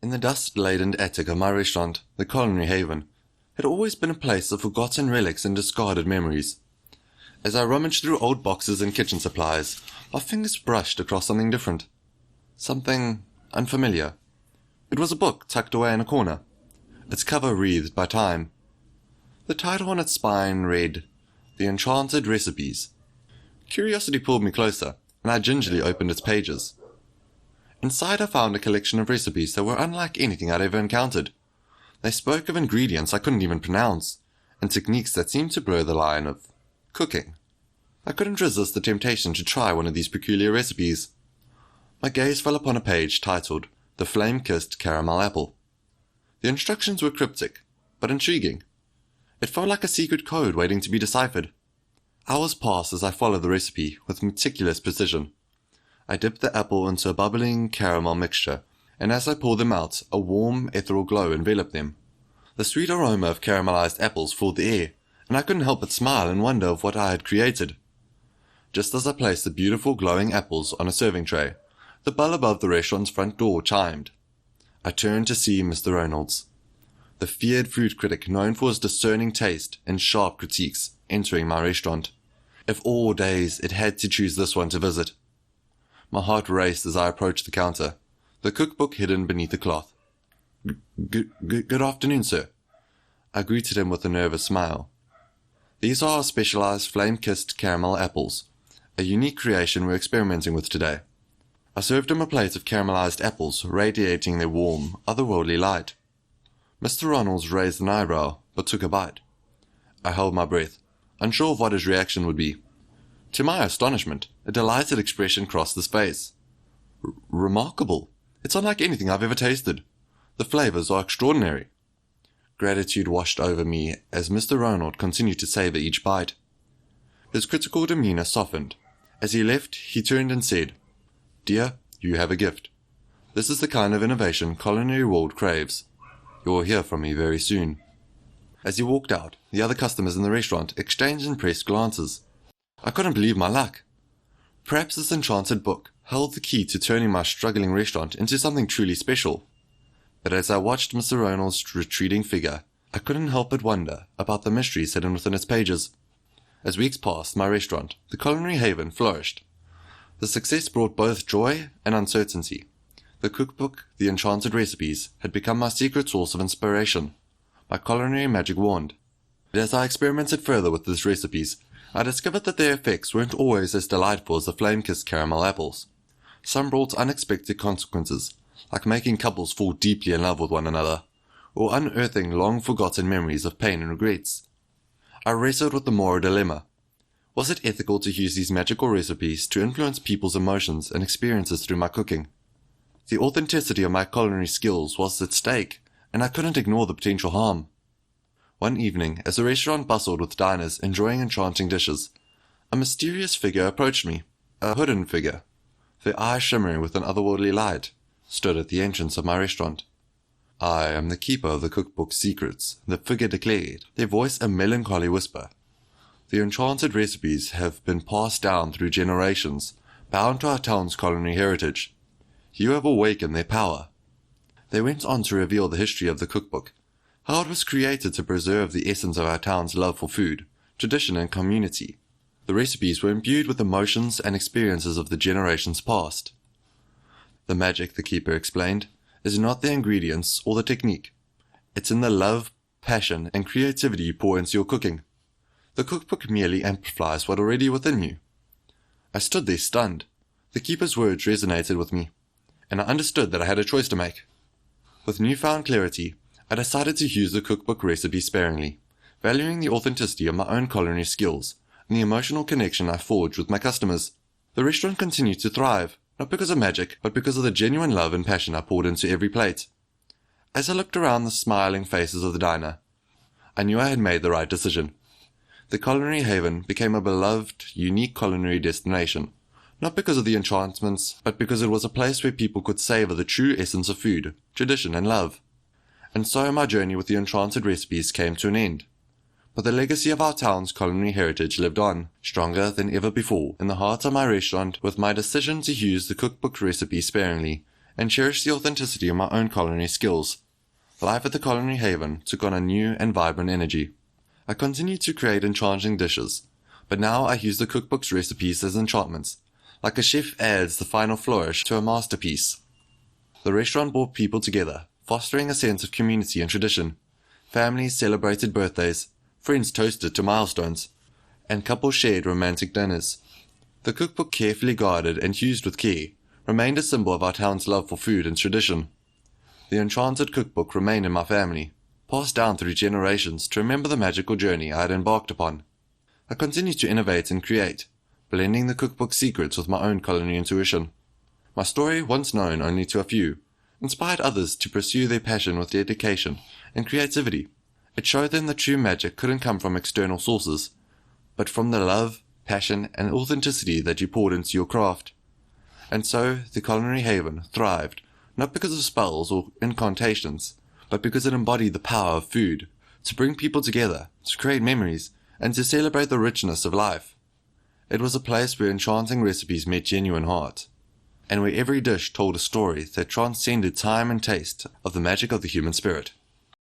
In the dust-laden attic of my restaurant, the Culinary Haven, had always been a place of forgotten relics and discarded memories. As I rummaged through old boxes and kitchen supplies, my fingers brushed across something different. Something unfamiliar. It was a book tucked away in a corner, its cover wreathed by time. The title on its spine read, The Enchanted Recipes. Curiosity pulled me closer, and I gingerly opened its pages. Inside I found a collection of recipes that were unlike anything I'd ever encountered. They spoke of ingredients I couldn't even pronounce, and techniques that seemed to blur the line of cooking. I couldn't resist the temptation to try one of these peculiar recipes. My gaze fell upon a page titled, The Flame-Kissed Caramel Apple. The instructions were cryptic, but intriguing. It felt like a secret code waiting to be deciphered. Hours passed as I followed the recipe with meticulous precision. I dipped the apple into a bubbling caramel mixture, and as I poured them out, a warm, ethereal glow enveloped them. The sweet aroma of caramelized apples filled the air, and I couldn't help but smile in wonder of what I had created. Just as I placed the beautiful glowing apples on a serving tray, the bell above the restaurant's front door chimed. I turned to see Mr. Reynolds, the feared food critic known for his discerning taste and sharp critiques, entering my restaurant. If all days it had to choose this one to visit. My heart raced as I approached the counter, the cookbook hidden beneath the cloth. Good afternoon, sir. I greeted him with a nervous smile. These are our specialized flame-kissed caramel apples, a unique creation we're experimenting with today. I served him a plate of caramelized apples, radiating their warm, otherworldly light. Mr. Reynolds raised an eyebrow, but took a bite. I held my breath, unsure of what his reaction would be. To my astonishment, a delighted expression crossed his face. Remarkable. It's unlike anything I've ever tasted. The flavors are extraordinary. Gratitude washed over me as Mr. Reynolds continued to savor each bite. His critical demeanor softened. As he left, he turned and said, Dear, you have a gift. This is the kind of innovation culinary world craves. You will hear from me very soon. As he walked out, the other customers in the restaurant exchanged impressed glances. I couldn't believe my luck. Perhaps this enchanted book held the key to turning my struggling restaurant into something truly special. But as I watched Mr. Reynolds' retreating figure, I couldn't help but wonder about the mysteries hidden within its pages. As weeks passed, my restaurant, the Culinary Haven, flourished. The success brought both joy and uncertainty. The cookbook, The Enchanted Recipes, had become my secret source of inspiration, my culinary magic wand. But as I experimented further with these recipes, I discovered that their effects weren't always as delightful as the flame-kissed caramel apples. Some brought unexpected consequences, like making couples fall deeply in love with one another, or unearthing long-forgotten memories of pain and regrets. I wrestled with the moral dilemma. Was it ethical to use these magical recipes to influence people's emotions and experiences through my cooking? The authenticity of my culinary skills was at stake, and I couldn't ignore the potential harm. One evening, as the restaurant bustled with diners enjoying enchanting dishes, a mysterious figure approached me, a hooded figure, their eyes shimmering with an otherworldly light, stood at the entrance of my restaurant. I am the keeper of the cookbook's secrets, the figure declared, their voice a melancholy whisper. The enchanted recipes have been passed down through generations, bound to our town's culinary heritage. You have awakened their power. They went on to reveal the history of the cookbook, how it was created to preserve the essence of our town's love for food, tradition and community. The recipes were imbued with emotions and experiences of the generations past. The magic, the keeper explained, is not the ingredients or the technique. It's in the love, passion, and creativity you pour into your cooking. The cookbook merely amplifies what already within you. I stood there stunned. The keeper's words resonated with me, and I understood that I had a choice to make. With newfound clarity, I decided to use the cookbook recipe sparingly, valuing the authenticity of my own culinary skills and the emotional connection I forged with my customers. The restaurant continued to thrive, not because of magic, but because of the genuine love and passion I poured into every plate. As I looked around the smiling faces of the diner, I knew I had made the right decision. The Culinary Haven became a beloved, unique culinary destination, not because of the enchantments, but because it was a place where people could savor the true essence of food, tradition, and love. And so my journey with the enchanted recipes came to an end. But the legacy of our town's culinary heritage lived on, stronger than ever before, in the heart of my restaurant, with my decision to use the cookbook recipe sparingly, and cherished the authenticity of my own culinary skills. Life at the Culinary Haven took on a new and vibrant energy. I continued to create enchanting dishes, but now I use the cookbook's recipes as enchantments, like a chef adds the final flourish to a masterpiece. The restaurant brought people together, fostering a sense of community and tradition. Families celebrated birthdays, friends toasted to milestones, and couples shared romantic dinners. The cookbook, carefully guarded and used with care, remained a symbol of our town's love for food and tradition. The enchanted cookbook remained in my family, passed down through generations to remember the magical journey I had embarked upon. I continued to innovate and create, blending the cookbook's secrets with my own culinary intuition. My story, once known only to a few, inspired others to pursue their passion with dedication and creativity. It showed them that true magic couldn't come from external sources, but from the love, passion, and authenticity that you poured into your craft. And so, the Culinary Haven thrived, not because of spells or incantations, but because it embodied the power of food, to bring people together, to create memories, and to celebrate the richness of life. It was a place where enchanting recipes met genuine heart, and where every dish told a story that transcended time and taste of the magic of the human spirit.